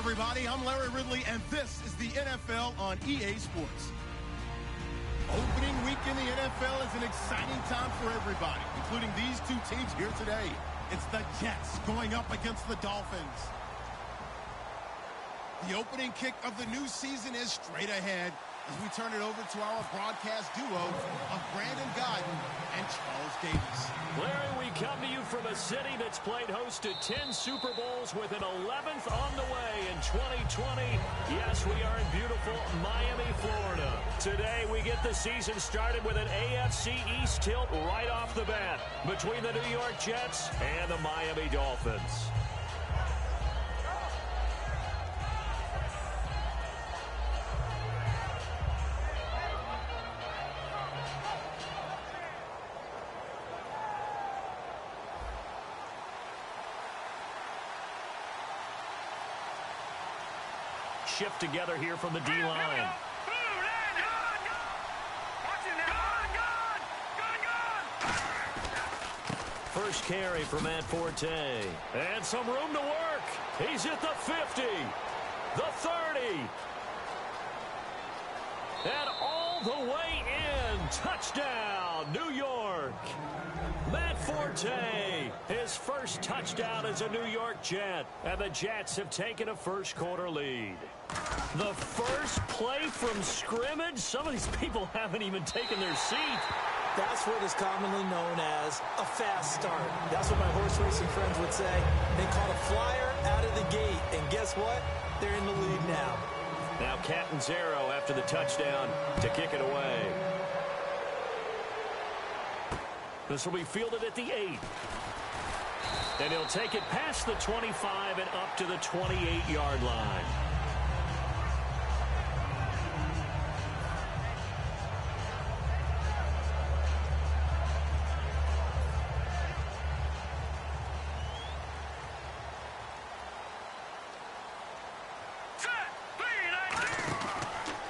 everybody. I'm Larry Ridley, and this is the NFL on EA Sports. Opening week in the NFL is an exciting time for everybody, including these two teams here today. It's the Jets going up against the Dolphins. The opening kick of the new season is straight ahead as we turn it over to our broadcast duo of Brandon Godden and Charles Davis. Larry, we come to you from a city that's played host to 10 Super Bowls with an 11th on the way in 2020. Yes, we are in beautiful Miami, Florida. Today, we get the season started with an AFC East tilt right off the bat between the New York Jets and the Miami Dolphins. Shift together here from the D-line. First carry for Matt Forte. And some room to work. He's at the 50, the 30. And all the way in. Touchdown, New York. Matt Forte, his first touchdown as a New York Jet. And the Jets have taken a first-quarter lead. The first play from scrimmage? Some of these people haven't even taken their seat. That's what is commonly known as a fast start. That's what my horse racing friends would say. They caught a flyer out of the gate, and guess what? They're in the lead now. Now Catanzaro after the touchdown to kick it away. This will be fielded at the 8. And he'll take it past the 25 and up to the 28-yard line.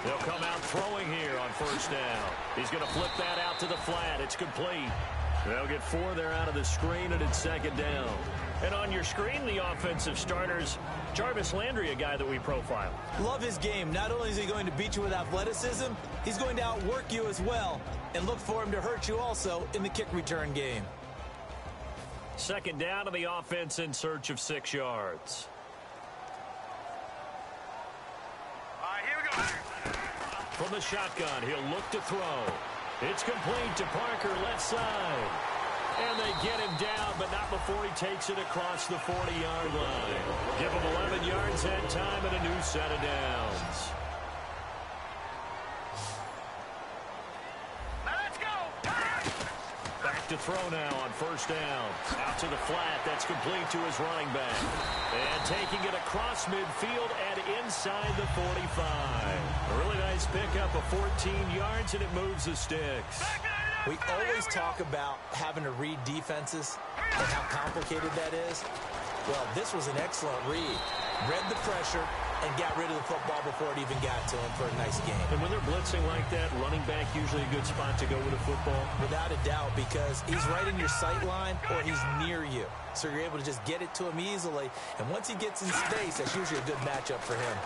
They'll come out throwing here on first down. He's going to flip that out to the flat. It's complete. They'll get 4 there out of the screen, and it's second down. And on your screen, the offensive starters, Jarvis Landry, a guy that we profile. Love his game. Not only is he going to beat you with athleticism, he's going to outwork you as well. And look for him to hurt you also in the kick return game. Second down to the offense in search of 6 yards. From the shotgun, he'll look to throw. It's complete to Parker, left side. And they get him down, but not before he takes it across the 40-yard line. Give him 11 yards that time and a new set of downs. Let's go! Back to throw now on first down. Out to the flat. That's complete to his running back. And taking it across midfield and inside the 45. A really nice pickup of 14 yards, and it moves the sticks. We always talk about having to read defenses and how complicated that is. Well, this was an excellent read. Read the pressure and got rid of the football before it even got to him for a nice game. And when they're blitzing like that, running back usually a good spot to go with a football? Without a doubt, because he's right in your sight line or he's near you. So you're able to just get it to him easily. And once he gets in space, that's usually a good matchup for him.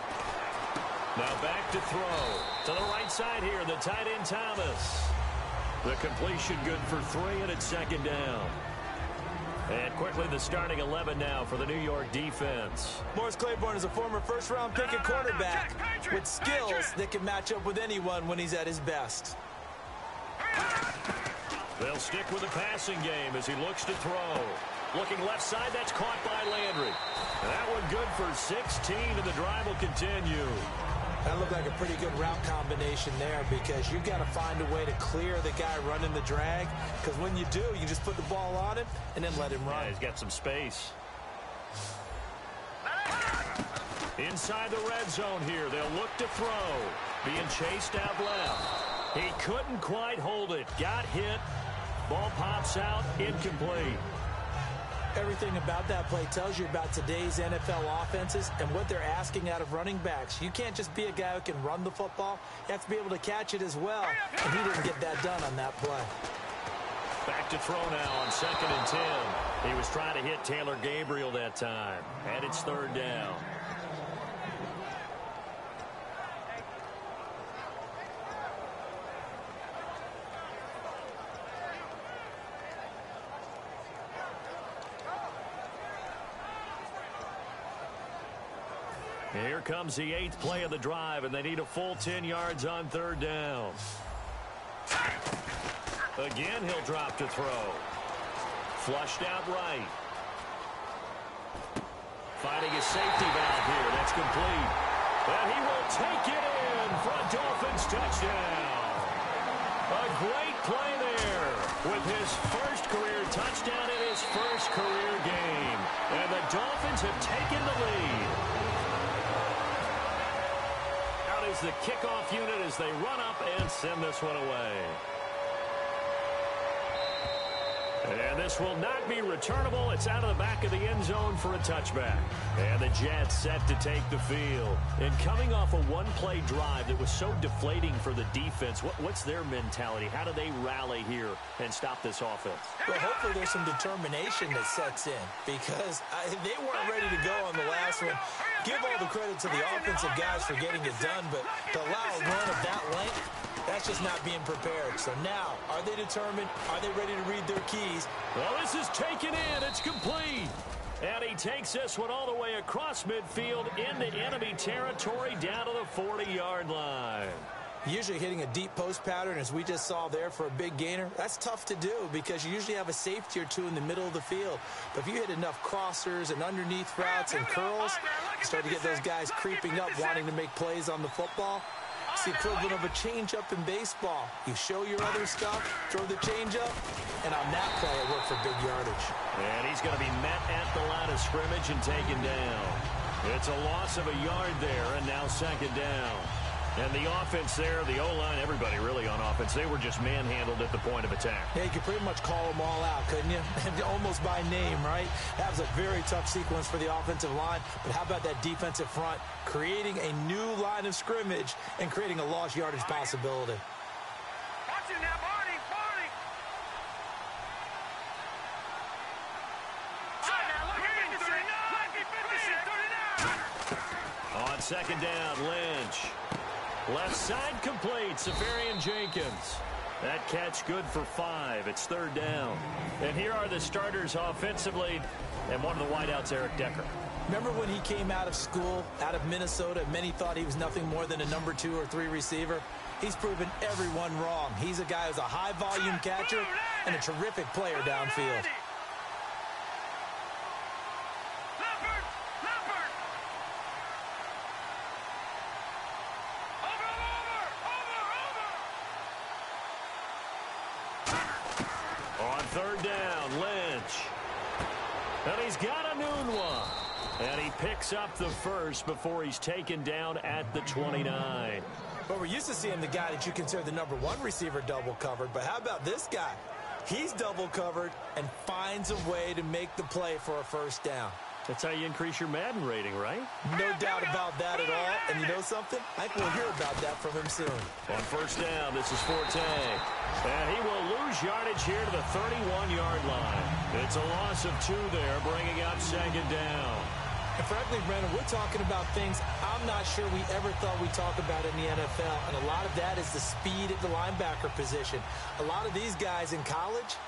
Now back to throw. To the right side here, the tight end Thomas. The completion good for 3, and it's second down. And quickly the starting 11 now for the New York defense. Morris Claiborne is a former first-round pick at cornerback with skills that can match up with anyone when he's at his best. They'll stick with the passing game as he looks to throw. Looking left side, that's caught by Landry. And that one good for 16, and the drive will continue. That looked like a pretty good route combination there because you've got to find a way to clear the guy running the drag. Because when you do, you just put the ball on him and then let him run. Yeah, he's got some space. Inside the red zone here, they'll look to throw. Being chased out left. He couldn't quite hold it. Got hit. Ball pops out. Incomplete. Everything about that play tells you about today's NFL offenses and what they're asking out of running backs. You can't just be a guy who can run the football. You have to be able to catch it as well, and he didn't get that done on that play. Back to throw now on 2nd and 10. He was trying to hit Taylor Gabriel that time, and it's third down. Here comes the 8th play of the drive, and they need a full 10 yards on 3rd down. Again, he'll drop to throw. Flushed out right. Finding his safety valve here. That's complete. And he will take it in for a Dolphins touchdown. A great play there with his first career touchdown in his first career game. And the Dolphins have taken the lead. Out is the kickoff unit as they run up and send this one away. And this will not be returnable. It's out of the back of the end zone for a touchback. And the Jets set to take the field. And coming off a one-play drive that was so deflating for the defense, what's their mentality? How do they rally here and stop this offense? Well, hopefully there's some determination that sets in because they weren't ready to go on the last one. Give all the credit to the offensive guys for getting it done, but to allow a run of that length, that's just not being prepared. So now, are they determined? Are they ready to read their keys? Well, this is taken in. It's complete. And he takes this one all the way across midfield into enemy territory down to the 40-yard line. Usually hitting a deep post pattern, as we just saw there for a big gainer, that's tough to do because you usually have a safety or two in the middle of the field. But if you hit enough crossers and underneath routes and curls, you start to get those guys creeping up, wanting to make plays on the football. It's the equivalent of a changeup in baseball. You show your other stuff, throw the changeup, and on that play, it worked for big yardage. And he's going to be met at the line of scrimmage and taken down. It's a loss of a yard there, and now 2nd down. And the offense there, the O-line, everybody really on offense, they were just manhandled at the point of attack. Yeah, you could pretty much call them all out, couldn't you? Almost by name, right? That was a very tough sequence for the offensive line. But how about that defensive front creating a new line of scrimmage and creating a lost yardage possibility? Watch it now, Barney! On 2nd down, Lynch. Left side complete, Safarian Jenkins. That catch good for 5. It's 3rd down. And here are the starters offensively, and one of the wideouts, Eric Decker. Remember when he came out of school, out of Minnesota, many thought he was nothing more than a number 2 or 3 receiver? He's proven everyone wrong. He's a guy who's a high-volume catcher and a terrific player downfield. On 3rd down, Lynch. And he's got a noon one. And he picks up the first before he's taken down at the 29. But we're used to seeing the guy that you consider the number 1 receiver double covered. But how about this guy? He's double covered and finds a way to make the play for a 1st down. That's how you increase your Madden rating, right? No doubt about that at all. And you know something? I think we'll hear about that from him soon. On 1st down, this is Forte. And he will lose yardage here to the 31-yard line. It's a loss of 2 there, bringing up 2nd down. And frankly, Brandon, we're talking about things I'm not sure we ever thought we'd talk about in the NFL. And a lot of that is the speed at the linebacker position. A lot of these guys in college,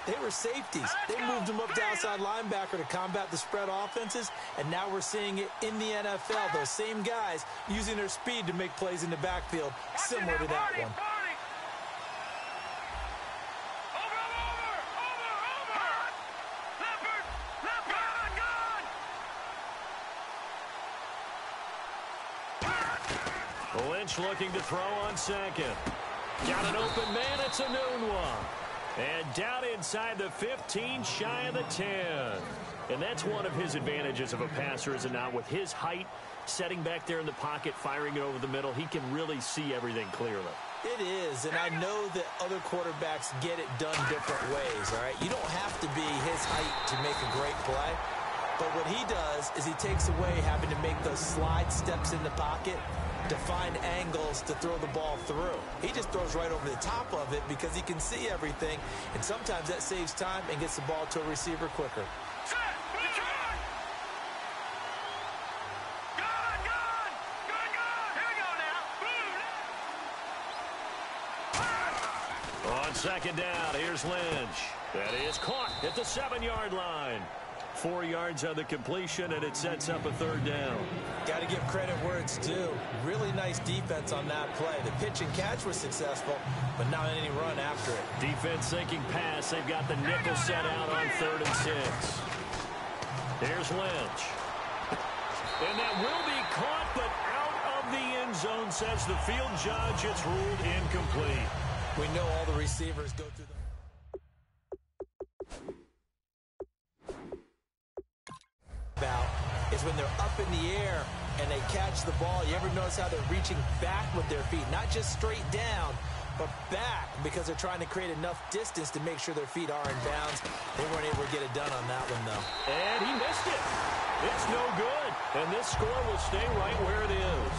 they were safeties. They moved them up to outside linebacker to combat the spread offenses, and now we're seeing it in the NFL. Those same guys using their speed to make plays in the backfield, similar to that one. Lynch looking to throw on 2nd. Got an open man. It's a noon one. And down inside the 15, shy of the 10. And that's one of his advantages of a passer, is it not? With his height, setting back there in the pocket, firing it over the middle, he can really see everything clearly. It is, and I know that other quarterbacks get it done different ways, all right? You don't have to be his height to make a great play. But what he does is he takes away having to make those slide steps in the pocket to find angles to throw the ball through. He just throws right over the top of it because he can see everything, and sometimes that saves time and gets the ball to a receiver quicker. On 2nd down, here's Lynch. That is caught at the 7-yard line. 4 yards on the completion, and it sets up a 3rd down. Got to give credit where it's due. Really nice defense on that play. The pitch and catch was successful, but not any run after it. Defense thinking pass. They've got the nickel set out on 3rd and 6. Here's Lynch. And that will be caught, but out of the end zone, says the field judge. It's ruled incomplete. We know all the receivers go through the... is when they're up in the air and they catch the ball. You ever notice how they're reaching back with their feet? Not just straight down, but back, because they're trying to create enough distance to make sure their feet are in bounds. They weren't able to get it done on that one, though. And he missed it. It's no good. And this score will stay right where it is.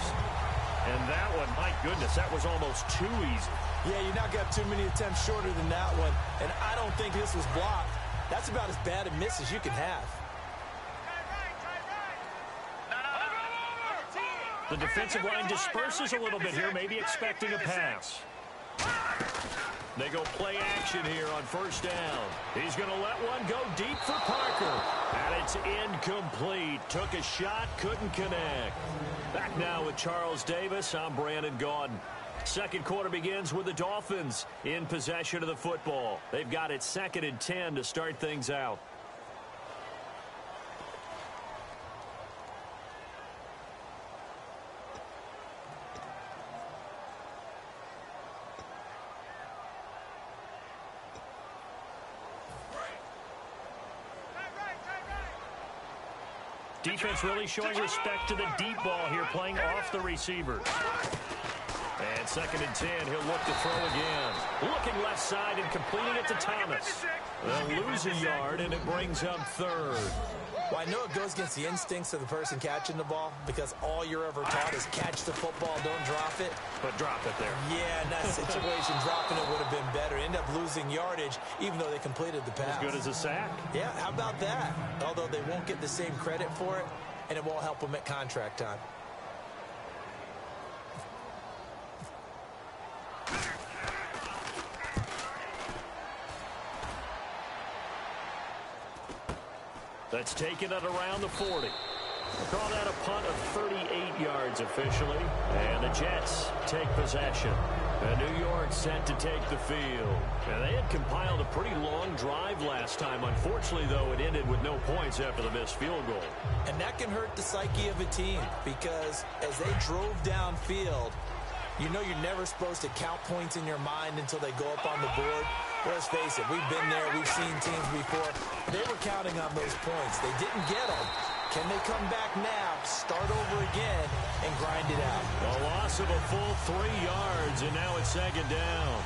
And that one, my goodness, that was almost too easy. Yeah, you not got too many attempts shorter than that one. And I don't think this was blocked. That's about as bad a miss as you can have. The defensive line disperses a little bit here, maybe expecting a pass. They go play action here on 1st down. He's going to let one go deep for Parker. And it's incomplete. Took a shot, couldn't connect. Back now with Charles Davis. I'm Brandon Gaudin. Second quarter begins with the Dolphins in possession of the football. They've got it 2nd and 10 to start things out. Defense really showing respect to the deep ball here, playing off the receivers. And 2nd and 10, he'll look to throw again. Looking left side and completing it to Thomas. They'll lose a yard, and it brings up 3rd. Well, I know it goes against the instincts of the person catching the ball, because all you're ever taught is catch the football, don't drop it. But drop it there. Yeah, in that situation, dropping it would have been better. End up losing yardage, even though they completed the pass. As good as a sack. Yeah, how about that? Although they won't get the same credit for it, and it won't help them at contract time. That's taken it around the 40. Call that a punt of 38 yards officially. And the Jets take possession. And New York set to take the field. And they had compiled a pretty long drive last time. Unfortunately, though, it ended with no points after the missed field goal. And that can hurt the psyche of a team, because as they drove downfield, you know you're never supposed to count points in your mind until they go up on the board. Let's face it, we've been there, we've seen teams before. They were counting on those points. They didn't get them. Can they come back now, start over again, and grind it out? A loss of a full 3 yards, and now it's 2nd down.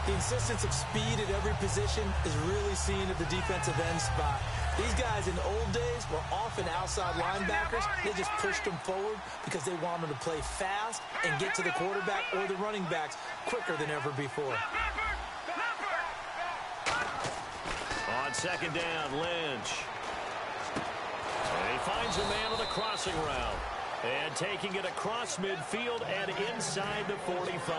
The insistence of speed at every position is really seen at the defensive end spot. These guys in the old days were often outside linebackers. They just pushed them forward because they wanted to play fast and get to the quarterback or the running backs quicker than ever before. On 2nd down, Lynch. And he finds a man on the crossing route. And taking it across midfield and inside the 45.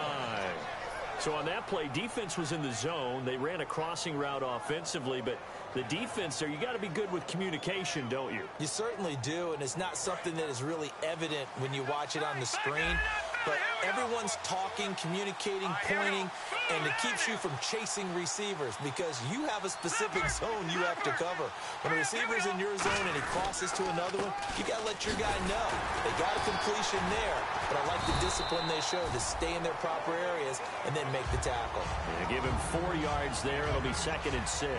So on that play, defense was in the zone. They ran a crossing route offensively, but the defense there, you got to be good with communication, don't you? You certainly do, and it's not something that is really evident when you watch it on the screen. But everyone's talking, communicating, pointing, and it keeps you from chasing receivers because you have a specific zone you have to cover. When a receiver's in your zone and he crosses to another one, you got to let your guy know. They got a completion there, but I like the discipline they show to stay in their proper areas and then make the tackle. Yeah, give him 4 yards there. It'll be 2nd and 6.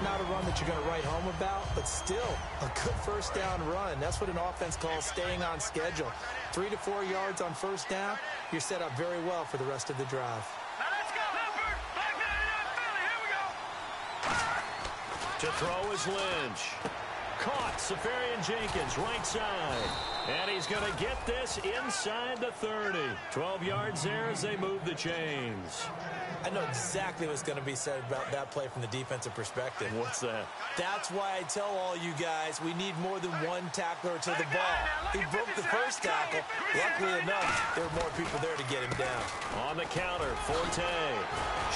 Not a run that you're going to write home about, but still a good first down run. That's what an offense calls staying on schedule. 3 to 4 yards on first down, you're set up very well for the rest of the drive. Now let's go, Leopard! Back to the Philly, here we go! To throw is Lynch. Caught, Safarian Jenkins, right side. And he's going to get this inside the 30. 12 yards there as they move the chains. I know exactly what's going to be said about that play from the defensive perspective. What's that? That's why I tell all you guys we need more than one tackler to the ball. He broke the first tackle. Luckily enough, there were more people there to get him down. On the counter, Forte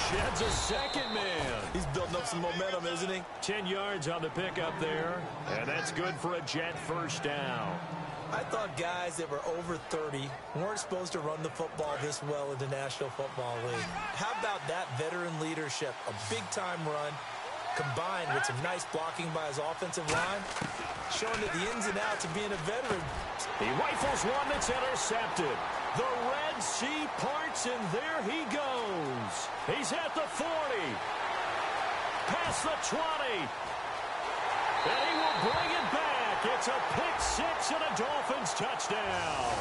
sheds a second man. He's building up some momentum, isn't he? 10 yards on the pickup there. And that's good for a Jet first down. I thought guys that were over 30 weren't supposed to run the football this well in the National Football League. How about that veteran leadership? A big-time run combined with some nice blocking by his offensive line, showing that the ins and outs of being a veteran. He rifles one that's intercepted. The Red Sea parts, and there he goes. He's at the 40. Past the 20. And he will bring it back. It's a pick-6 and a Dolphins touchdown.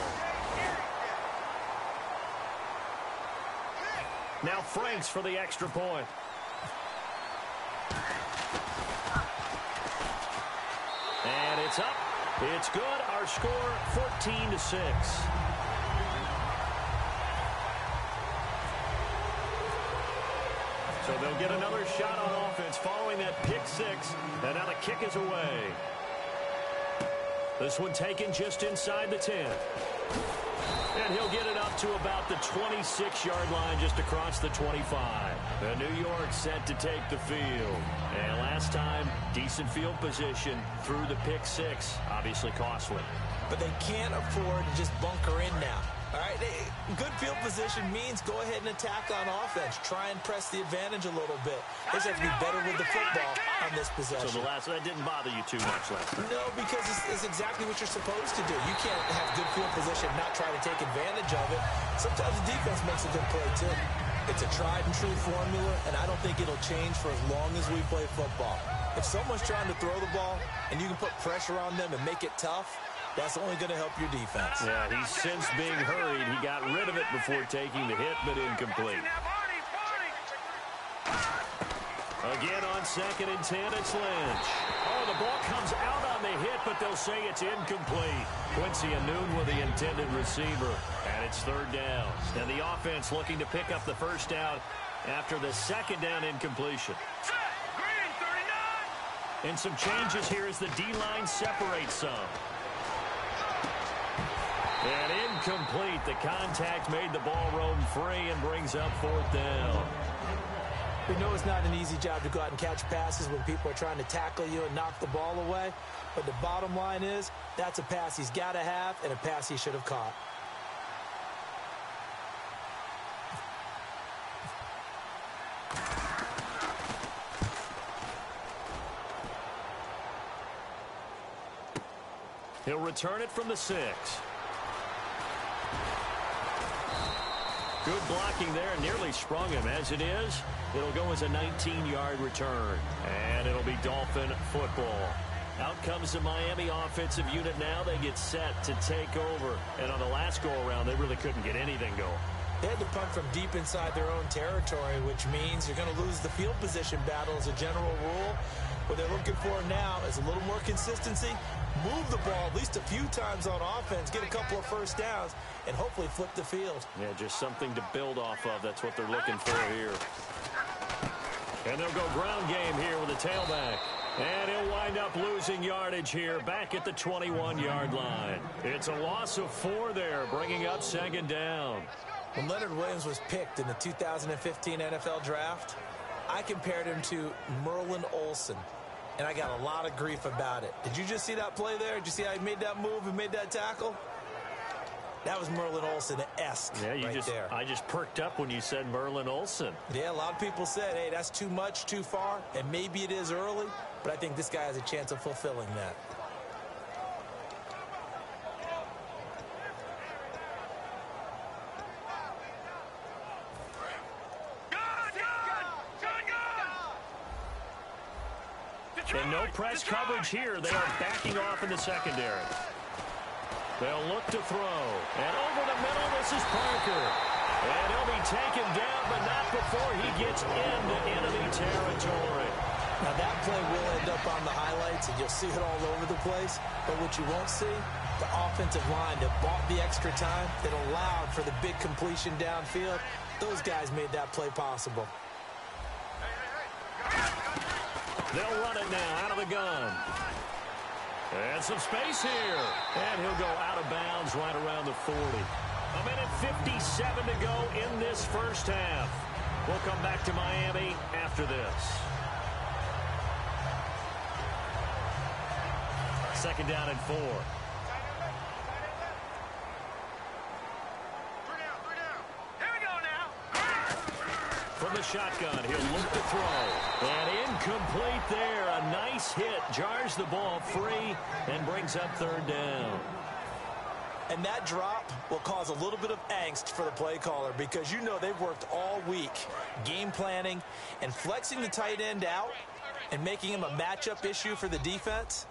Now Franks for the extra point. And it's up. It's good. Our score, 14-6. So they'll get another shot on offense following that pick-6. And now the kick is away. This one taken just inside the 10. And he'll get it up to about the 26-yard line, just across the 25. The New York set to take the field. And last time, decent field position through the pick-6. Obviously costly. But they can't afford to just bunker in now. All right, good field position means go ahead and attack on offense. Try and press the advantage a little bit. They just have to be better with the football on this possession. So that didn't bother you too much last time? No, because it's exactly what you're supposed to do. You can't have good field position and not try to take advantage of it. Sometimes the defense makes a good play, too. It's a tried-and-true formula, and I don't think it'll change for as long as we play football. If someone's trying to throw the ball and you can put pressure on them and make it tough, that's only going to help your defense. Yeah, he's since being hurried. He got rid of it before taking the hit, but incomplete. Again on 2nd and 10, it's Lynch. Oh, the ball comes out on the hit, but they'll say it's incomplete. Quincy Anoon with the intended receiver, and it's 3rd down. And the offense looking to pick up the first down after the 2nd down incompletion. And some changes here as the D-line separates some. And incomplete. The contact made the ball roam free and brings up 4th down. We know it's not an easy job to go out and catch passes when people are trying to tackle you and knock the ball away. But the bottom line is, that's a pass he's got to have and a pass he should have caught. He'll return it from the 6. Good blocking there, nearly sprung him. As it is, it'll go as a 19-yard return. And it'll be Dolphin football. Out comes the Miami offensive unit now. They get set to take over. And on the last go-around, they really couldn't get anything going. They had to punt from deep inside their own territory, which means you're going to lose the field position battle as a general rule. What they're looking for now is a little more consistency, move the ball at least a few times on offense, get a couple of first downs, and hopefully flip the field. Yeah, just something to build off of. That's what they're looking for here. And they'll go ground game here with a tailback. And he'll wind up losing yardage here back at the 21-yard line. It's a loss of 4 there, bringing up 2nd down. When Leonard Williams was picked in the 2015 NFL Draft, I compared him to Merlin Olsen, and I got a lot of grief about it. Did you just see that play there? Did you see how he made that move and made that tackle? That was Merlin Olsen-esque there. I just perked up when you said Merlin Olsen. Yeah, a lot of people said, hey, that's too much, too far, and maybe it is early, but I think this guy has a chance of fulfilling that. And no press coverage here. They are backing off in the secondary. They'll look to throw. And over the middle, this is Parker. And he'll be taken down, but not before he gets into enemy territory. Now, that play will end up on the highlights, and you'll see it all over the place. But what you won't see, the offensive line that bought the extra time, that allowed for the big completion downfield, those guys made that play possible. They'll run it now out of the gun. And some space here. And he'll go out of bounds right around the 40. A minute 57 to go in this first half. We'll come back to Miami after this. Second down and 4. From the shotgun, he'll look to throw. And incomplete there. A nice hit. Jars the ball free and brings up third down. And that drop will cause a little bit of angst for the play caller because you know they've worked all week game planning and flexing the tight end out and making him a matchup issue for the defense.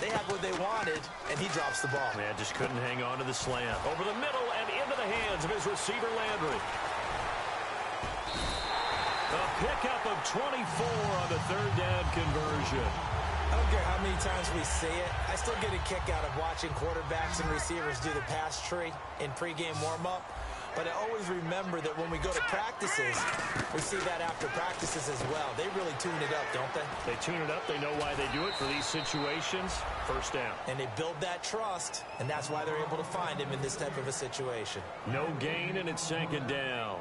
They have what they wanted, and he drops the ball. Man, just couldn't hang on to the slant. Over the middle and into the hands of his receiver, Landry. A pickup of 24 on the third down conversion. I don't care how many times we see it. I still get a kick out of watching quarterbacks and receivers do the pass tree in pregame warm-up. But I always remember that when we go to practices, we see that after practices as well. They really tune it up, don't they? They tune it up. They know why they do it for these situations. First down. And they build that trust, and that's why they're able to find him in this type of a situation. No gain, and it's second down.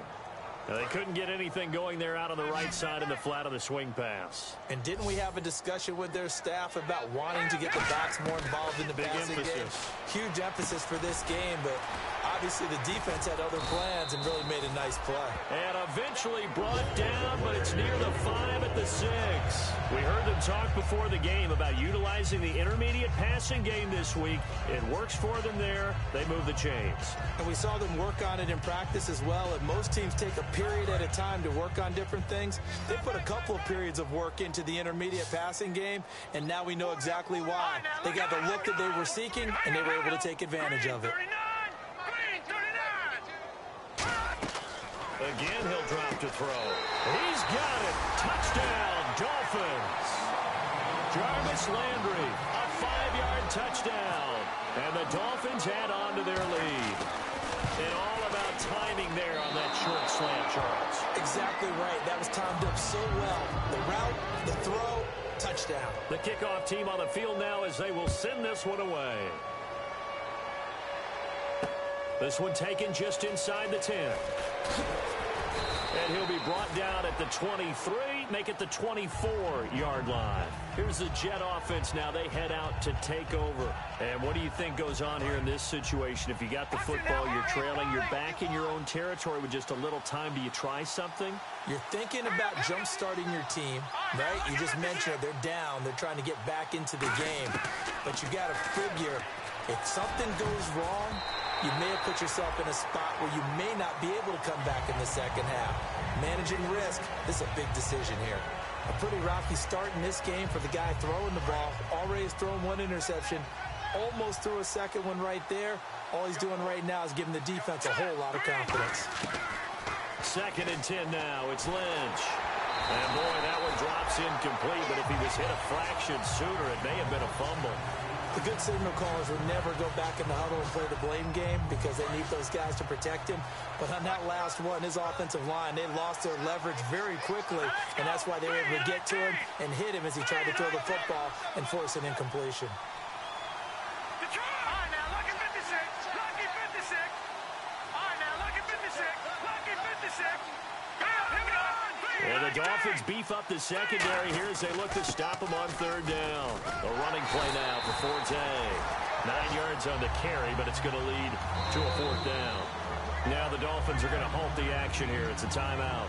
Now, they couldn't get anything going there out on the right side in the flat of the swing pass. And didn't we have a discussion with their staff about wanting to get the backs more involved in the passing game? Huge emphasis for this game, but obviously the defense had other plans and really made a nice play. And eventually brought down, but it's near the 5 at the 6. We heard them talk before the game about utilizing the intermediate passing game this week. It works for them there. They move the chains. And we saw them work on it in practice as well. And most teams take a period at a time to work on different things. They put a couple of periods of work into the intermediate passing game, and now we know exactly why. They got the look that they were seeking, and they were able to take advantage of it. Again, he'll drop to throw. He's got it. Touchdown, Dolphins. Jarvis Landry, a 5-yard touchdown. And the Dolphins add on to their lead. And all about timing there on that short slant, Charles. Exactly right. That was timed up so well. The route, the throw, touchdown. The kickoff team on the field now as they will send this one away. This one taken just inside the 10. And he'll be brought down at the 23, make it the 24-yard line. Here's the Jet offense now. They head out to take over. And what do you think goes on here in this situation? If you got the football, you're trailing, you're back in your own territory with just a little time. Do you try something? You're thinking about jump-starting your team, right? You just mentioned it. They're down. They're trying to get back into the game. But you got to figure if something goes wrong, you may have put yourself in a spot where you may not be able to come back in the second half. Managing risk, this is a big decision here. A pretty rocky start in this game for the guy throwing the ball. Already has thrown one interception. Almost threw a second one right there. All he's doing right now is giving the defense a whole lot of confidence. 2nd and 10 now. It's Lynch. And boy, that one drops incomplete. But if he was hit a fraction sooner, it may have been a fumble. The good signal callers would never go back in the huddle and play the blame game because they need those guys to protect him. But on that last one, his offensive line, they lost their leverage very quickly, and that's why they were able to get to him and hit him as he tried to throw the football and force an incompletion. And the Dolphins beef up the secondary here as they look to stop him on 3rd down. A running play now for Forte. 9 yards on the carry, but it's going to lead to a 4th down. Now the Dolphins are going to halt the action here. It's a timeout.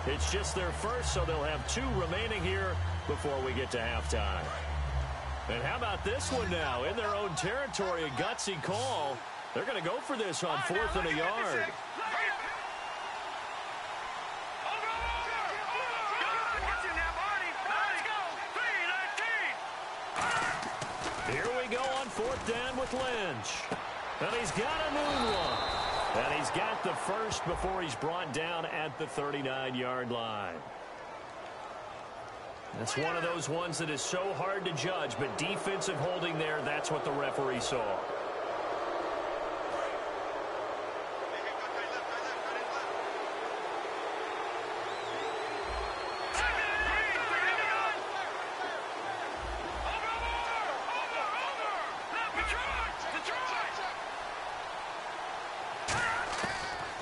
It's just their first, so they'll have 2 remaining here before we get to halftime. And how about this one now? In their own territory, a gutsy call. They're going to go for this on 4th and a yard. Here we go on 4th down with Lynch. And he's got a moonwalk. And he's got the first before he's brought down at the 39-yard line. That's one of those ones that is so hard to judge, but defensive holding there, that's what the referee saw.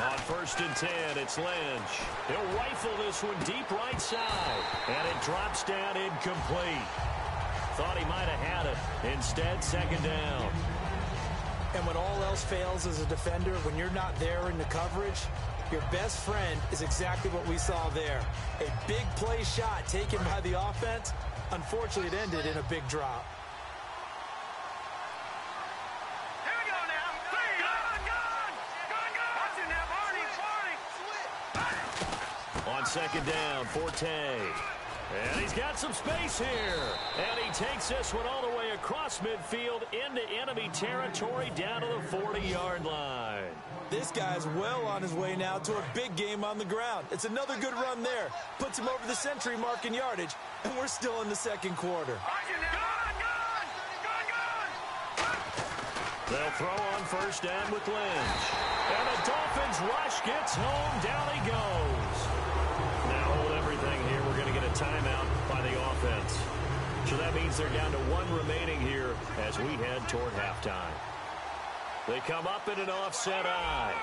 On 1st and 10, it's Lynch. He'll rifle this one deep right side, and it drops down incomplete. thought he might have had it. Instead, second down. And when all else fails as a defender, when you're not there in the coverage, your best friend is exactly what we saw there. A big play shot taken by the offense. Unfortunately, it ended in a big drop. Here we go now. Gone. On second down, Forte. And he's got some space here. And he takes this one all the way across midfield into enemy territory down to the 40-yard line. This guy's well on his way now to a big game on the ground. It's another good run there. Puts him over the century mark in yardage, and we're still in the second quarter. They'll throw on first down with Lynch. And the Dolphins rush gets home. Down he goes. Now hold everything here. We're going to get a timeout by the offense. So that means they're down to one remaining here as we head toward halftime. They come up in an offset eye.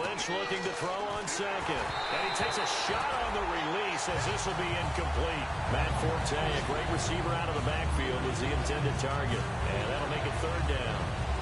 Lynch looking to throw on second. And he takes a shot on the release as this will be incomplete. Matt Forte, a great receiver out of the backfield, was the intended target. And that'll make it third down.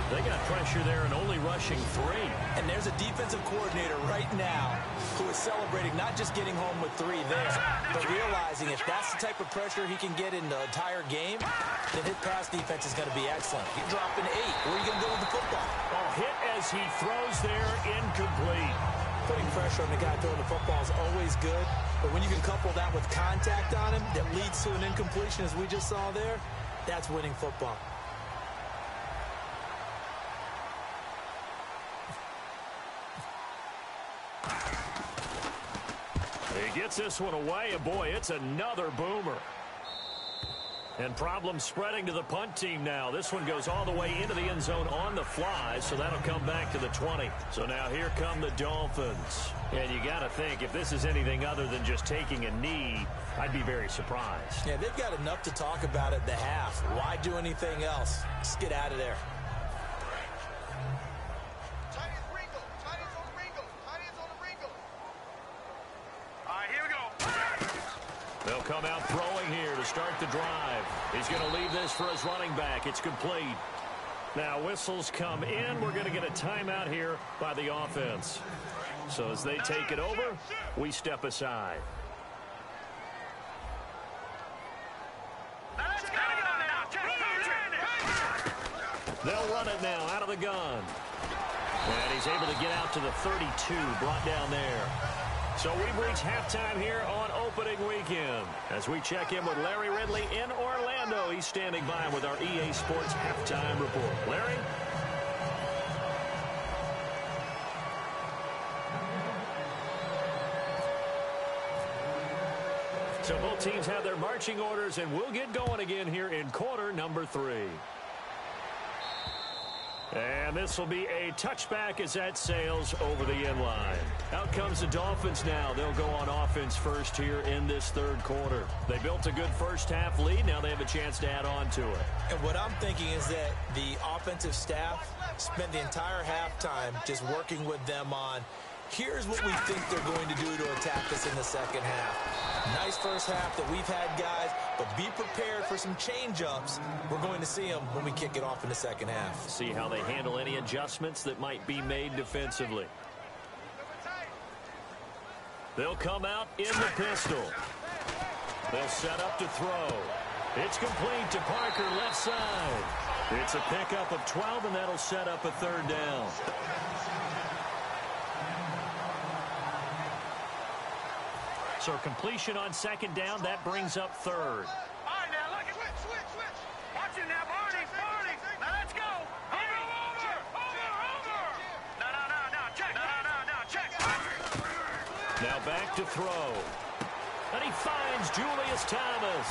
They got pressure there and only rushing 3. And there's a defensive coordinator right now who is celebrating not just getting home with 3 there, but realizing if that's the type of pressure he can get in the entire game, then his pass defense is going to be excellent. You're dropping 8. Where are you going to go with the football? Oh, hit as he throws there, incomplete. Putting pressure on the guy throwing the football is always good, but when you can couple that with contact on him that leads to an incompletion as we just saw there, that's winning football. He gets this one away, and boy, it's another boomer. And problems spreading to the punt team now. This one goes all the way into the end zone on the fly, so that'll come back to the 20. So now here come the Dolphins. And you got to think, if this is anything other than just taking a knee, I'd be very surprised. Yeah, they've got enough to talk about at the half. Why do anything else? Just get out of there. They'll come out throwing here to start the drive. He's going to leave this for his running back. It's complete. Now whistles come in. We're going to get a timeout here by the offense. So as they take it over, we step aside. They'll run it now out of the gun. And he's able to get out to the 32, brought down there. So we've reached halftime here on opening weekend. As we check in with Larry Ridley in Orlando, he's standing by with our EA Sports halftime report. Larry? So both teams have their marching orders, and we'll get going again here in quarter number 3. And this will be a touchback as that sails over the end line. Out comes the Dolphins now. They'll go on offense first here in this third quarter. They built a good first half lead. Now they have a chance to add on to it. And what I'm thinking is that the offensive staff spent the entire halftime just working with them on, here's what we think they're going to do to attack us in the second half. Nice first half that we've had, guys, but be prepared for some change-ups. We're going to see them when we kick it off in the second half. See how they handle any adjustments that might be made defensively. They'll come out in the pistol. They'll set up to throw. It's complete to Parker, left side. It's a pickup of 12, and that'll set up a third down. So completion on second down, that brings up third. All right, now look at switch. Watch it now, Barney. Now let's go. Over. No, check. Now back to throw. And he finds Julius Thomas.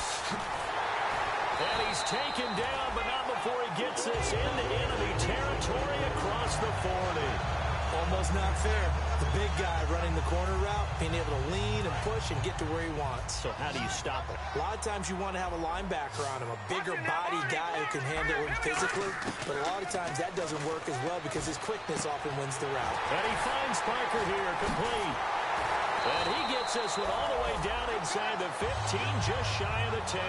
And he's taken down, but not before he gets this into enemy territory across the 40. Almost not fair. The big guy running the corner route, being able to lean and push and get to where he wants. So how do you stop it? A lot of times you want to have a linebacker on him, a bigger body guy who can handle him physically. But a lot of times that doesn't work as well because his quickness often wins the route. And he finds Parker here, complete. And he gets this one all the way down inside the 15, just shy of the 10.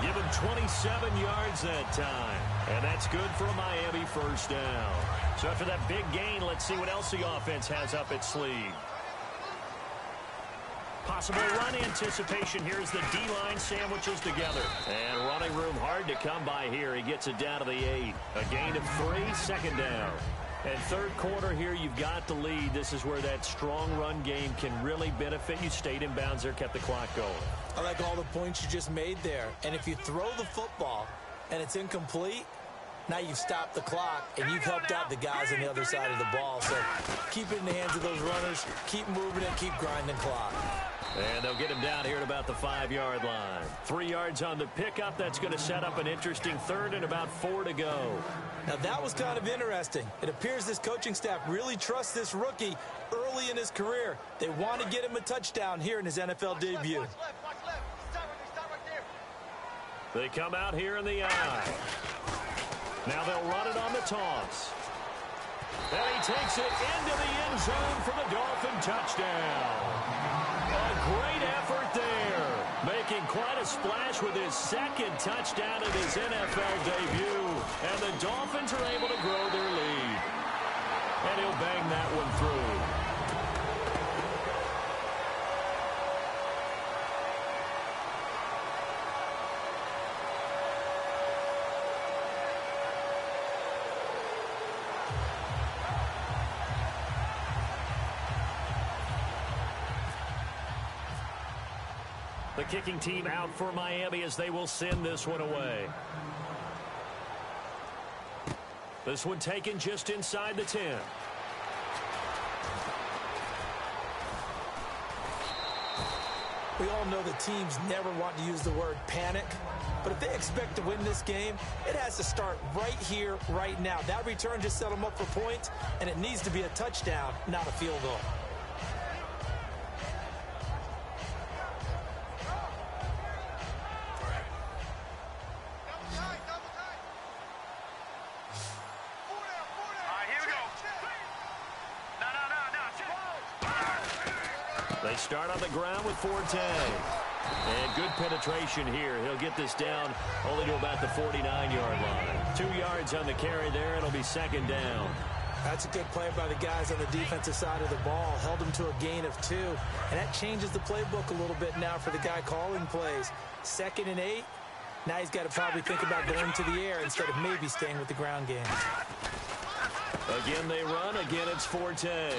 Give him 27 yards that time. And that's good for a Miami first down. So after that big gain, let's see what else the offense has up its sleeve. Possible run anticipation. Here's the D-line sandwiches together. And running room hard to come by here. He gets it down to the 8. A gain of 3, second down. And third quarter here, you've got the lead. This is where that strong run game can really benefit you. Stayed in bounds there, kept the clock going. I like all the points you just made there. And if you throw the football and it's incomplete, now you've stopped the clock and you've helped out the guys on the other side of the ball. So keep it in the hands of those runners. Keep moving it. Keep grinding clock. And they'll get him down here at about the 5-yard line. 3 yards on the pickup. That's going to set up an interesting third and about 4 to go. Now, that was kind of interesting. It appears this coaching staff really trusts this rookie early in his career. They want to get him a touchdown here in his NFL debut. Watch left. Stop right there. They come out here in the eye. Now they'll run it on the toss. And he takes it into the end zone for the Dolphin touchdown. A great effort there. Making quite a splash with his second touchdown in his NFL debut. And the Dolphins are able to grow their lead. And he'll bang that one through. The kicking team out for Miami as they will send this one away. This one taken just inside the 10. We all know the teams never want to use the word panic, but if they expect to win this game, it has to start right here, right now. That return just set them up for points, and it needs to be a touchdown, not a field goal. They start on the ground with Forte. And good penetration here. He'll get this down only to about the 49-yard line. 2 yards on the carry there. It'll be second down. That's a good play by the guys on the defensive side of the ball. Held them to a gain of 2. And that changes the playbook a little bit now for the guy calling plays. 2nd and 8. Now he's got to probably think about going to the air instead of maybe staying with the ground game. Again they run. Again it's Forte.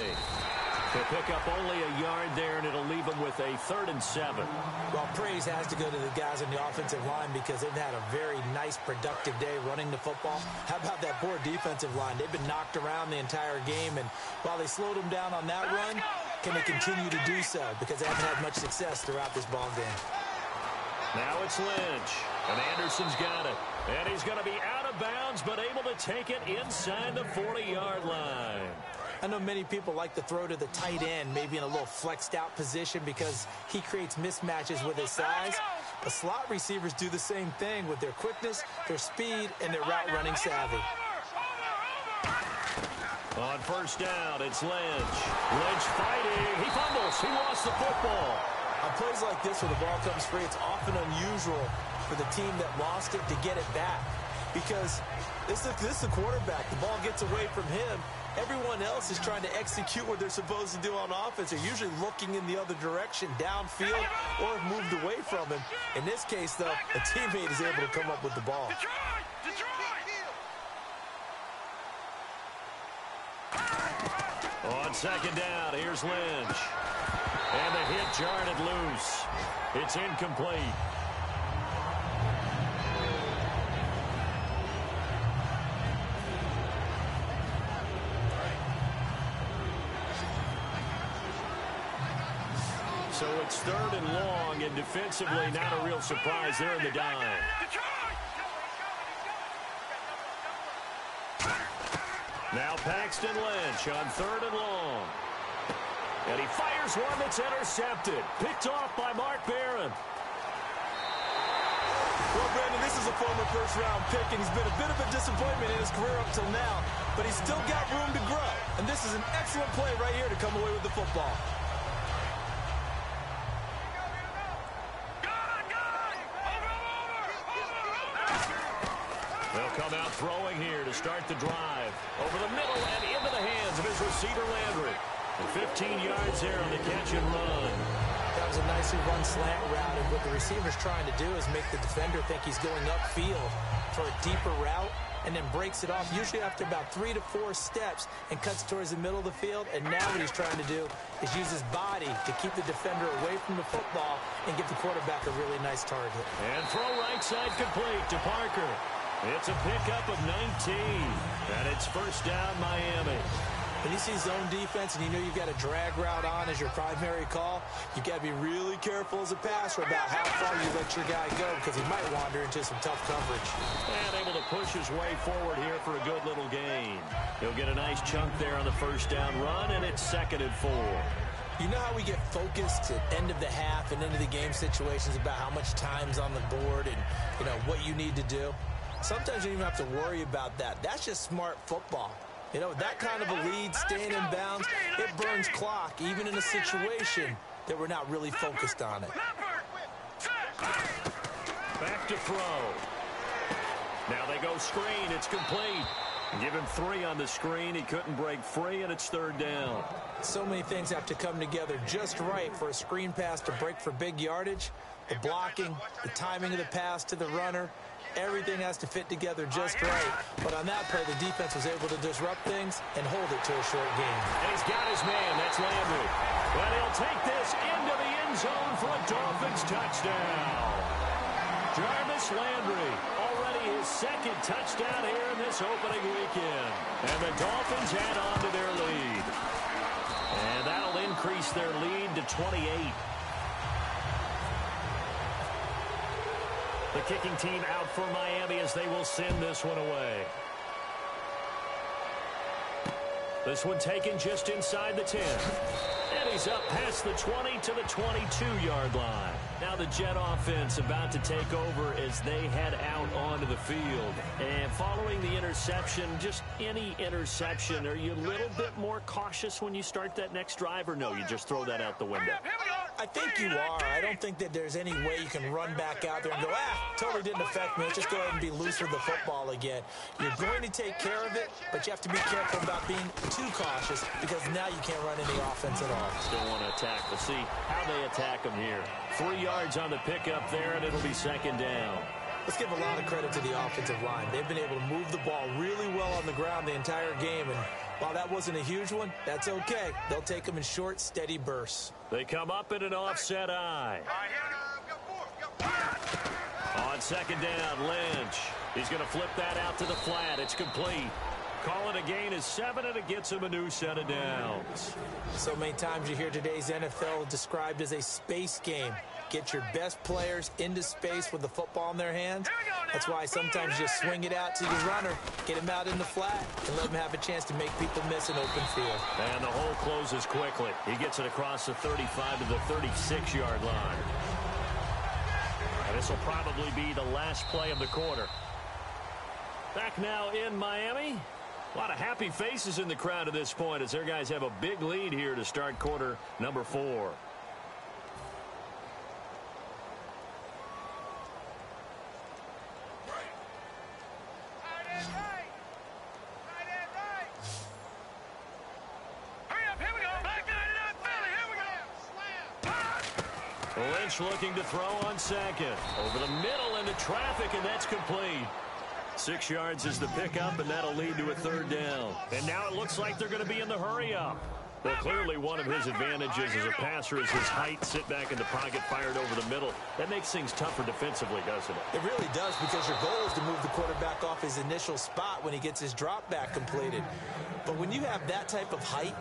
He'll pick up only a yard there, and it'll leave him with a 3rd and 7. Well, praise has to go to the guys on the offensive line because they've had a very nice, productive day running the football. How about that poor defensive line? They've been knocked around the entire game, and while they slowed them down on that run, can they continue to do so? Because they haven't had much success throughout this ball game. Now it's Lynch, and Anderson's got it. And he's going to be out of bounds, but able to take it inside the 40-yard line. I know many people like to throw to the tight end, maybe in a little flexed out position because he creates mismatches with his size. The slot receivers do the same thing with their quickness, their speed, and their route running savvy. On first down, it's Lynch. Lynch fighting. He fumbles. He lost the football. On plays like this where the ball comes free, it's often unusual for the team that lost it to get it back because this is the quarterback. The ball gets away from him. Everyone else is trying to execute what they're supposed to do on offense. They're usually looking in the other direction, downfield, or have moved away from him. In this case, though, a teammate is able to come up with the ball. On second down, here's Lynch. And the hit jarred it loose. It's incomplete. So it's 3rd and long, and defensively not a real surprise there in the dime. Now Paxton Lynch on 3rd and long. And he fires one that's intercepted. Picked off by Mark Barron. Well, Brandon, this is a former first-round pick, and he's been a bit of a disappointment in his career up till now. But he's still got room to grow. And this is an excellent play right here to come away with the football. They'll come out throwing here to start the drive. Over the middle and into the hands of his receiver, Landry. And 15 yards there on the catch and run. That was a nicely run slant route, and what the receiver's trying to do is make the defender think he's going upfield for a deeper route, and then breaks it off, usually after about 3 to 4 steps, and cuts towards the middle of the field. And now what he's trying to do is use his body to keep the defender away from the football and give the quarterback a really nice target. And throw right side complete to Parker. It's a pickup of 19, and it's first down, Miami. When you see zone defense and you know you've got a drag route on as your primary call, you've got to be really careful as a passer about how far you let your guy go, because he might wander into some tough coverage. And able to push his way forward here for a good little gain. He'll get a nice chunk there on the first down run, and it's 2nd and 4. You know how we get focused at end of the half and into the game situations about how much time's on the board and, you know, what you need to do? Sometimes you don't even have to worry about that. That's just smart football. You know, that kind of a lead, staying in bounds, it burns clock, even in a situation that we're not really focused on it. Back to throw. Now they go screen. It's complete. Give him 3 on the screen. He couldn't break free, and it's 3rd down. So many things have to come together just right for a screen pass to break for big yardage. The blocking, the timing of the pass to the runner, everything has to fit together just right. But on that play, the defense was able to disrupt things and hold it to a short game. And he's got his man. That's Landry. Well, he'll take this into the end zone for a Dolphins touchdown. Jarvis Landry, already his 2nd touchdown here in this opening weekend. And the Dolphins add on to their lead. And that'll increase their lead to 28. The kicking team out for Miami as they will send this one away. This one taken just inside the 10. And he's up past the 20 to the 22-yard line. Now the Jet offense about to take over as they head out onto the field. And following the interception, just any interception, are you a little bit more cautious when you start that next drive, or no, you just throw that out the window? I think you are. I don't think that there's any way you can run back out there and go, totally didn't affect me. Let's just go ahead and be loose with the football again. You're going to take care of it, but you have to be careful about being too cautious, because now you can't run any offense at all. Still want to attack. We'll see how they attack them here. 3 yards on the pickup there, and it'll be 2nd down. Let's give a lot of credit to the offensive line. They've been able to move the ball really well on the ground the entire game, and while that wasn't a huge one, that's okay. They'll take them in short, steady bursts. They come up in an offset eye. On 2nd down, Lynch. He's going to flip that out to the flat. It's complete. Call it a gain of 7, and it gets him a new set of downs. So many times you hear today's NFL described as a space game. Get your best players into space with the football in their hands. That's why sometimes you swing it out to your runner, get him out in the flat, and let him have a chance to make people miss an open field. And the hole closes quickly. He gets it across the 35 to the 36-yard line. And this will probably be the last play of the quarter. Back now in Miami. A lot of happy faces in the crowd at this point as their guys have a big lead here to start quarter number 4. Lynch looking to throw on 2nd. Over the middle into traffic, and that's complete. 6 yards is the pickup, and that'll lead to a 3rd down. And now it looks like they're going to be in the hurry-up. Well, clearly one of his advantages as a passer is his height. Sit back in the pocket, fired over the middle. That makes things tougher defensively, doesn't it? It really does, because your goal is to move the quarterback off his initial spot when he gets his drop back completed. But when you have that type of height,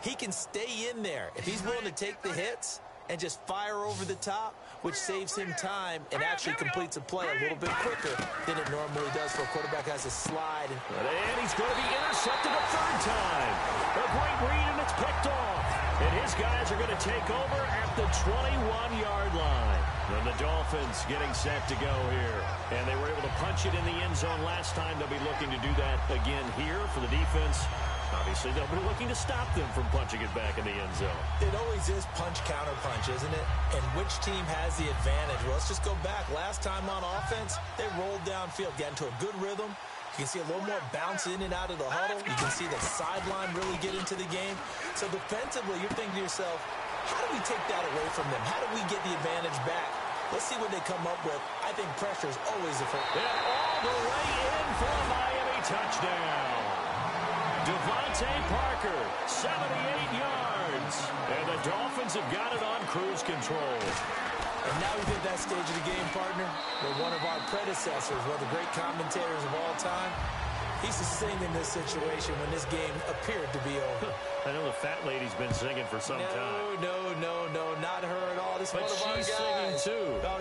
he can stay in there. If he's willing to take the hits and just fire over the top, which saves him time and actually completes a play a little bit quicker than it normally does for a quarterback who has a slide. And he's going to be intercepted a 3rd time. A great read, and it's picked off. And his guys are going to take over at the 21-yard line. And the Dolphins getting set to go here. And they were able to punch it in the end zone last time. They'll be looking to do that again here for the defense. Obviously, they'll be looking to stop them from punching it back in the end zone. It always is punch-counter-punch, isn't it? And which team has the advantage? Well, let's just go back. Last time on offense, they rolled downfield, got into a good rhythm. You can see a little more bounce in and out of the huddle. You can see the sideline really get into the game. So defensively, you're thinking to yourself, how do we take that away from them? How do we get the advantage back? Let's see what they come up with. I think pressure is always a first. And all the way in for a Miami touchdown. Devontae Parker, 78 yards. And the Dolphins have got it on cruise control. And now we've hit that stage of the game, partner, where one of our predecessors, one of the great commentators of all time, he's to sing in this situation when this game appeared to be over. I know the fat lady's been singing for some time. No, not her at all. This but one of our she's guys. singing too. Oh,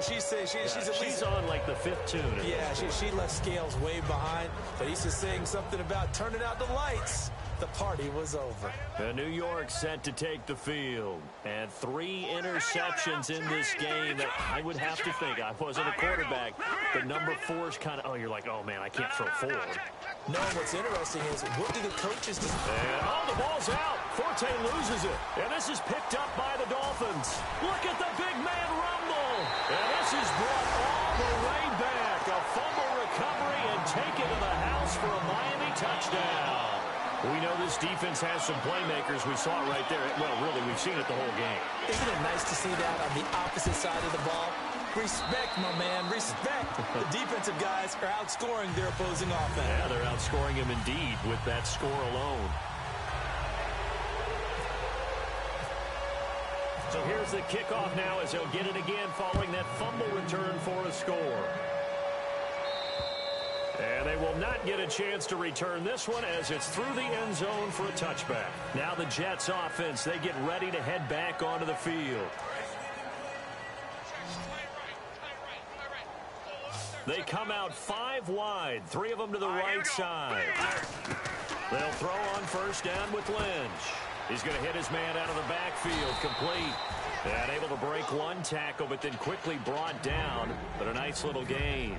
she's on like the 5th tune. Yeah, she left Scales way behind, but he's just saying something about turning out the lights. The party was over. New York set to take the field. And 3 interceptions in this game that I would have to think. I wasn't a quarterback, but number 4's kind of, you're like, oh, man, I can't throw 4. No, what's interesting is, what do the coaches do? And, the ball's out. Forte loses it. And this is picked up by the Dolphins. Look at the big man rumble. And this is brought all the way back. A fumble recovery and taken to the house for a Miami touchdown. We know this defense has some playmakers. We saw it right there. Well, really, we've seen it the whole game. Isn't it nice to see that on the opposite side of the ball? Respect, my man, respect. The defensive guys are outscoring their opposing offense. Yeah, they're outscoring him indeed with that score alone. So here's the kickoff now as he'll get it again following that fumble return for a score. And they will not get a chance to return this one as it's through the end zone for a touchback. Now the Jets offense, they get ready to head back onto the field. They come out 5 wide, 3 of them to the right side. They'll throw on first down with Lynch. He's going to hit his man out of the backfield, complete. And able to break 1 tackle, but then quickly brought down. But a nice little gain.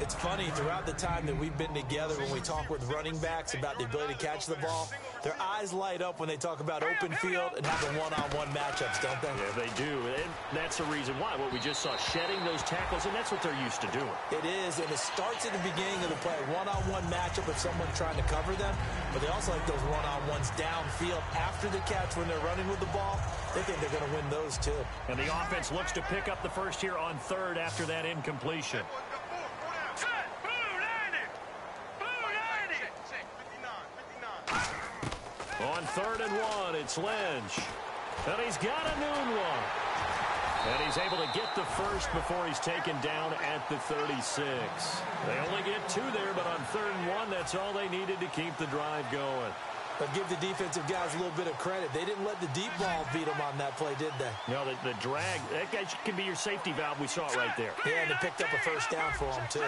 It's funny, throughout the time that we've been together, when we talk with running backs about the ability to catch the ball, their eyes light up when they talk about open field and having one-on-one matchups, don't they? Yeah, they do. And that's the reason why. What we just saw, shedding those tackles, and that's what they're used to doing. It is, and it starts at the beginning of the play. One-on-one matchup with someone trying to cover them, but they also like those one-on-ones downfield after the catch when they're running with the ball. They think they're going to win those, too. And the offense looks to pick up the first here on 3rd after that incompletion. On 3rd and 1, it's Lynch. And he's got a noon one. And he's able to get the first before he's taken down at the 36. They only get 2 there, but on 3rd and 1, that's all they needed to keep the drive going. But give the defensive guys a little bit of credit. They didn't let the deep ball beat them on that play, did they? No, the drag, that guy can be your safety valve. We saw it right there. Yeah, and they picked up a first down for him, too.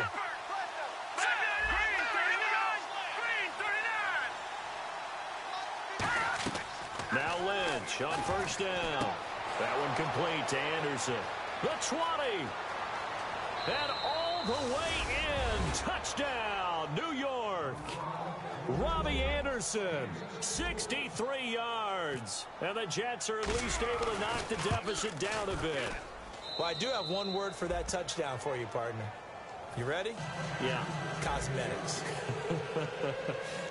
Now Lynch on first down. That one complete to Anderson. The 20. And all the way in. Touchdown, New York. Robbie Anderson, 63 yards. And the Jets are at least able to knock the deficit down a bit. Well, I do have one word for that touchdown for you, partner. You ready? Yeah. Cosmetics.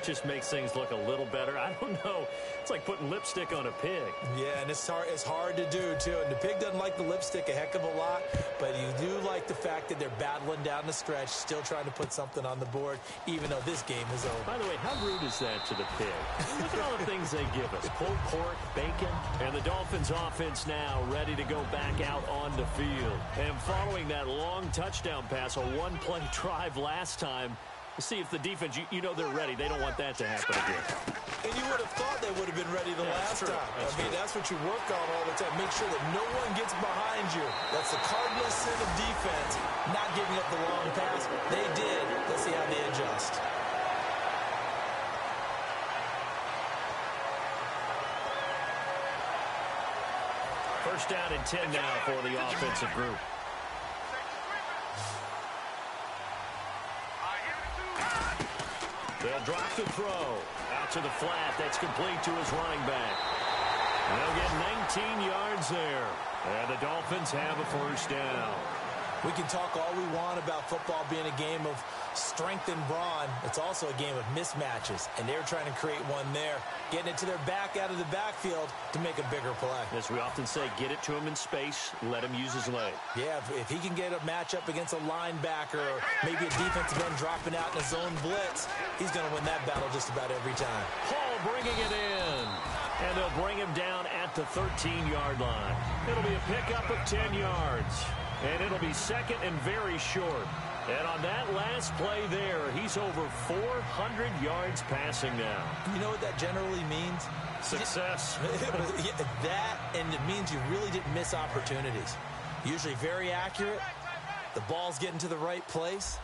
Just makes things look a little better. I don't know. It's like putting lipstick on a pig. Yeah, and it's hard to do, too. And the pig doesn't like the lipstick a heck of a lot, but you do like the fact that they're battling down the stretch, still trying to put something on the board, even though this game is over. By the way, how rude is that to the pig? Look at all the things they give us. Pulled pork, bacon, and the Dolphins offense now ready to go back out on the field. And following that long touchdown pass, a one-play drive last time, see if the defense, you know they're ready. They don't want that to happen again. And you would have thought they would have been ready the last time. That's what you work on all the time. Make sure that no one gets behind you. That's the cardinal sin of defense, not giving up the long pass. They did. Let's see how they adjust. First down and 10 now for the offensive group. They'll drop the throw. Out to the flat. That's complete to his running back. They'll get 19 yards there. And the Dolphins have a first down. We can talk all we want about football being a game of strength and brawn. It's also a game of mismatches, and they're trying to create one there, getting it to their back out of the backfield to make a bigger play. As we often say, get it to him in space, let him use his leg. Yeah, if he can get a matchup against a linebacker or maybe a defensive end dropping out in a zone blitz, he's going to win that battle just about every time. Hall bringing it in. And they'll bring him down at the 13-yard line. It'll be a pickup of 10 yards. And it'll be second and very short. And on that last play there, he's over 400 yards passing now. You know what that generally means? Success. That, and it means you really didn't miss opportunities. Usually very accurate. The ball's getting to the right place.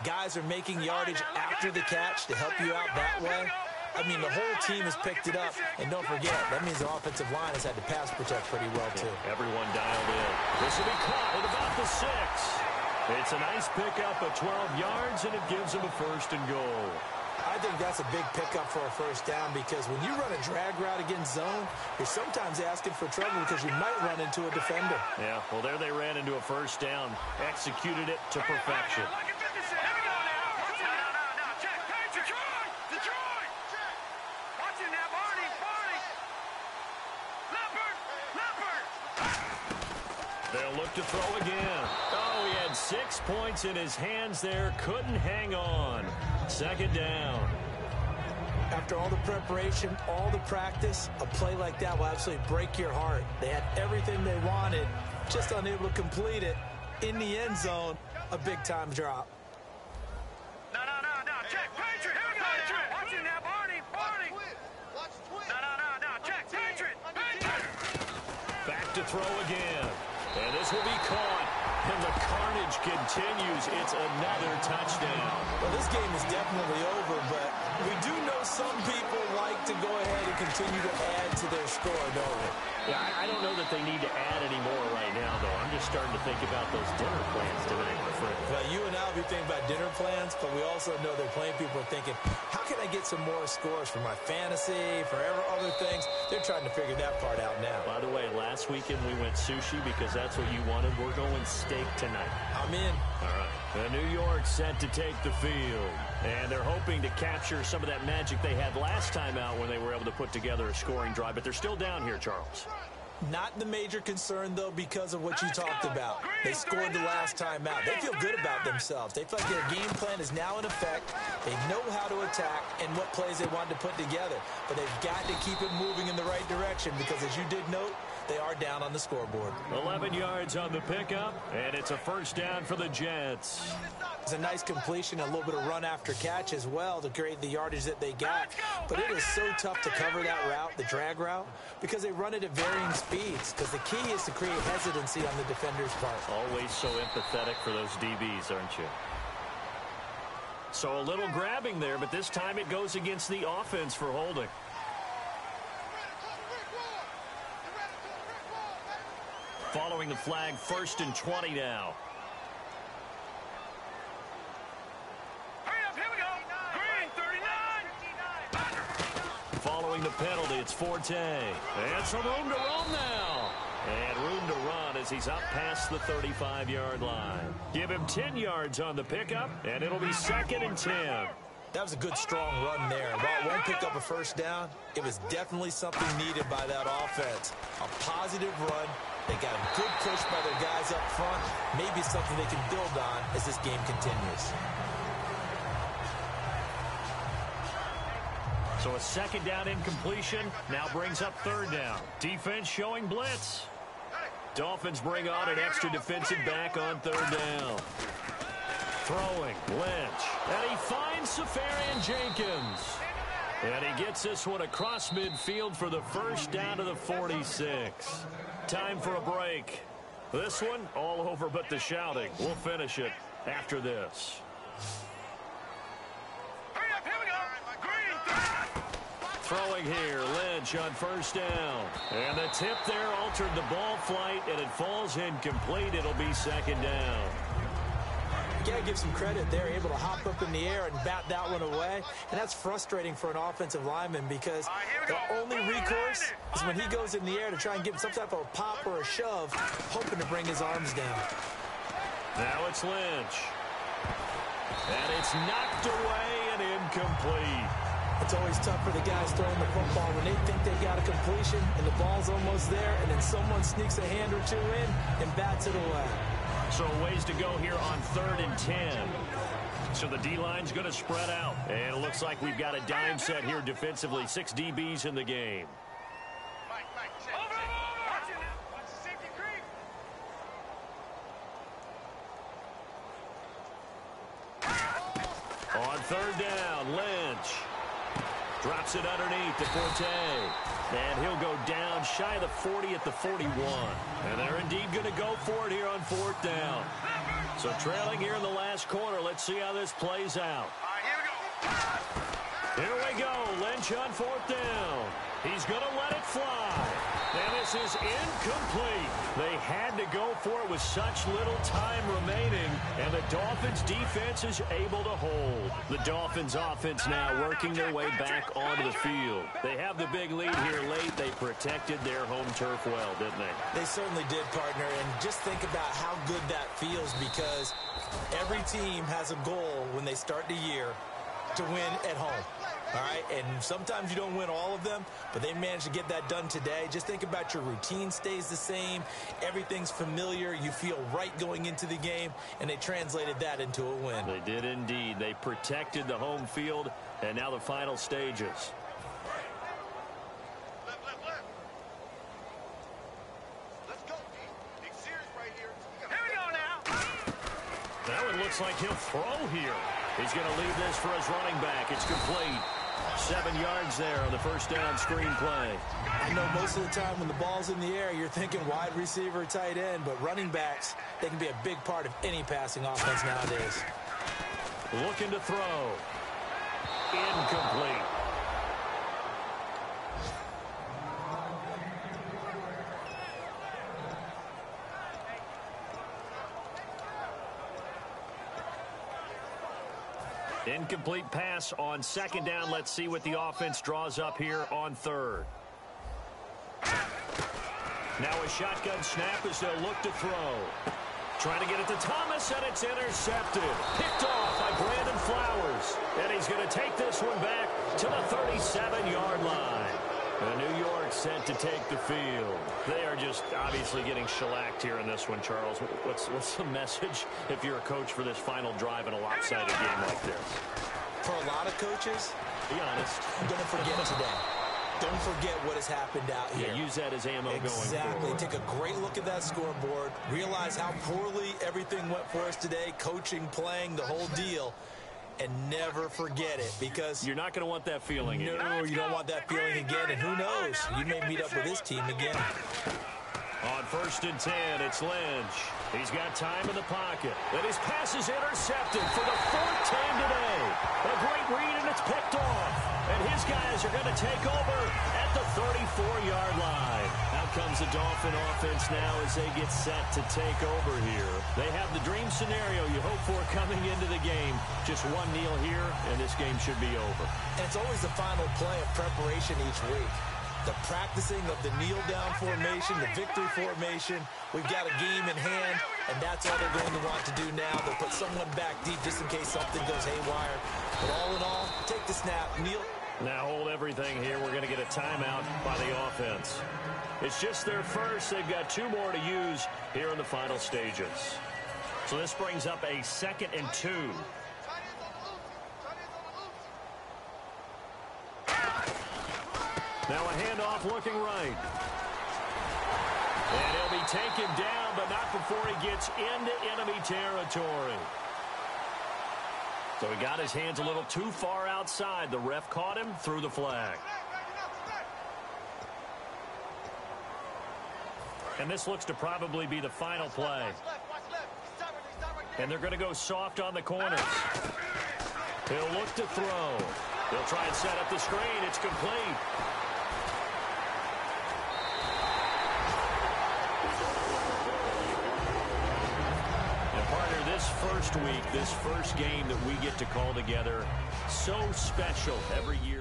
Guys are making yardage after the catch to help you out that way. I mean, the whole team has picked it up. And don't forget, that means the offensive line has had to pass protect pretty well, too. Everyone dialed in. This will be caught at about the 6. It's a nice pickup of 12 yards, and it gives them a first and goal. I think that's a big pickup for a first down because when you run a drag route against zone, you're sometimes asking for trouble because you might run into a defender. Yeah, well, there they ran into a first down. Executed it to perfection. They'll look to throw again. Oh, he had 6 points in his hands there. Couldn't hang on. Second down. After all the preparation, all the practice, a play like that will absolutely break your heart. They had everything they wanted, just unable to complete it. In the end zone, a big-time drop. No. Check. Patriot. Here we go. Patriot. Watch it now, Barney. Watch twin. No. Check. Patriot. Back to throw again. And this will be caught. And the carnage continues. It's another touchdown. Well, this game is definitely over, but we do know some people like to go ahead and continue to add to their score, don't we? Yeah, I don't know that they need to add any more right now, though. I'm just starting to think about those dinner plans tonight, my friend. Well, you and I will be thinking about dinner plans, but we also know that plenty of people are thinking, how can I get some more scores for my fantasy, for other things? They're trying to figure that part out now. By the way, last weekend we went sushi because that's what you wanted. We're going steak tonight. I'm in. All right. New York set to take the field. And they're hoping to capture some of that magic they had last time out when they were able to put together a scoring drive. But they're still down here, Charles. Not the major concern, though, because of what you talked about. They scored the last time out. They feel good about themselves. They feel like their game plan is now in effect. They know how to attack and what plays they want to put together. But they've got to keep it moving in the right direction because, as you did note, they are down on the scoreboard. 11 yards on the pickup, and it's a first down for the Jets. It's a nice completion, a little bit of run after catch as well to create the yardage that they got. But it is so tough to cover that route, the drag route, because they run it at varying speeds. Because the key is to create hesitancy on the defender's part. Always so empathetic for those DBs, aren't you? So a little grabbing there, but this time it goes against the offense for holding. Following the flag, 1st and 20 now. Here we go. Green, 39. Following the penalty, it's Forte. And some room to run now. And room to run as he's up past the 35-yard line. Give him 10 yards on the pickup, and it'll be 2nd and 10. That was a good, strong run there. While it won't pick up a first down, it was definitely something needed by that offense. A positive run. They got a good push by their guys up front. Maybe something they can build on as this game continues. So a 2nd down incompletion now brings up 3rd down. Defense showing blitz. Dolphins bring on an extra defensive back on 3rd down. Throwing, Lynch. And he finds Safarian Jenkins. And he gets this one across midfield for the first down to the 46. Time for a break. This one, all over but the shouting. We'll finish it after this. Hurry up, here we go. Green, 30. Throwing here, Lynch on 1st down. And the tip there altered the ball flight, and it falls incomplete. It'll be 2nd down. You got to give some credit. They're able to hop up in the air and bat that one away. And that's frustrating for an offensive lineman because the only recourse is when he goes in the air to try and get some type of a pop or a shove, hoping to bring his arms down. Now it's Lynch. And it's knocked away and incomplete. It's always tough for the guys throwing the football when they think they got a completion and the ball's almost there, and then someone sneaks a hand or two in and bats it away. So ways to go here on 3rd and 10. So the D-line's going to spread out. And it looks like we've got a dime set here defensively. 6 DBs in the game. On 3rd down, Lynch drops it underneath to Forte. And he'll go down shy of the 40 at the 41. And they're indeed going to go for it here on 4th down. So trailing here in the last quarter. Let's see how this plays out. Here we go. Lynch on 4th down. He's going to let it fly. And this is incomplete. They had to go for it with such little time remaining. And the Dolphins' defense is able to hold. The Dolphins' offense now working their way back onto the field. They have the big lead here late. They protected their home turf well, didn't they? They certainly did, partner. And just think about how good that feels because every team has a goal when they start the year to win at home. All right, and sometimes you don't win all of them, but they managed to get that done today. Just think about your routine stays the same. Everything's familiar. You feel right going into the game, and they translated that into a win. They did indeed. They protected the home field, and now the final stages. Let's go, D. Big series right here. Here we go now. That one looks like he'll throw here. He's going to leave this for his running back. It's complete. 7 yards there on the first down screen play. I know most of the time when the ball's in the air, you're thinking wide receiver, tight end, but running backs, they can be a big part of any passing offense nowadays. Looking to throw. Incomplete. Incomplete pass on 2nd down. Let's see what the offense draws up here on 3rd. Now a shotgun snap as they'll look to throw. Trying to get it to Thomas, and it's intercepted. Picked off by Brandon Flowers. And he's going to take this one back to the 37-yard line. And New York set to take the field. They are just obviously getting shellacked here in this one, Charles. What's the message if you're a coach for this final drive in a lopsided game like this? For a lot of coaches, be honest, don't forget today. Don't forget what has happened out here. Yeah, use that as ammo going forward. Exactly. Take a great look at that scoreboard. Realize how poorly everything went for us today. Coaching, playing, the whole deal. And never forget it because you're not going to want that feeling again. No, you don't want that feeling again. And who knows? You may meet up with this team again. On 1st and 10, it's Lynch. He's got time in the pocket. And his pass is intercepted for the 4th time today. A great read, and it's picked off. And his guys are going to take over at the 34-yard line. Out comes the Dolphin offense now as they get set to take over here. They have the dream scenario you hope for coming into the game. Just one kneel here, and this game should be over. And it's always the final play of preparation each week. The practicing of the kneel-down formation, the victory formation. We've got a game in hand, and that's all they're going to want to do now. They'll put someone back deep just in case something goes haywire. But all in all, take the snap, kneel. Now hold everything here. We're going to get a timeout by the offense. It's just their first. They've got 2 more to use here in the final stages. So this brings up a 2nd and 2. Now a handoff looking right. And he'll be taken down, but not before he gets into enemy territory. So he got his hands a little too far outside. The ref caught him, threw the flag. And this looks to probably be the final play. And they're going to go soft on the corners. He'll look to throw. They'll try and set up the screen. It's complete. first week, this first game that we get to call together, so special every year.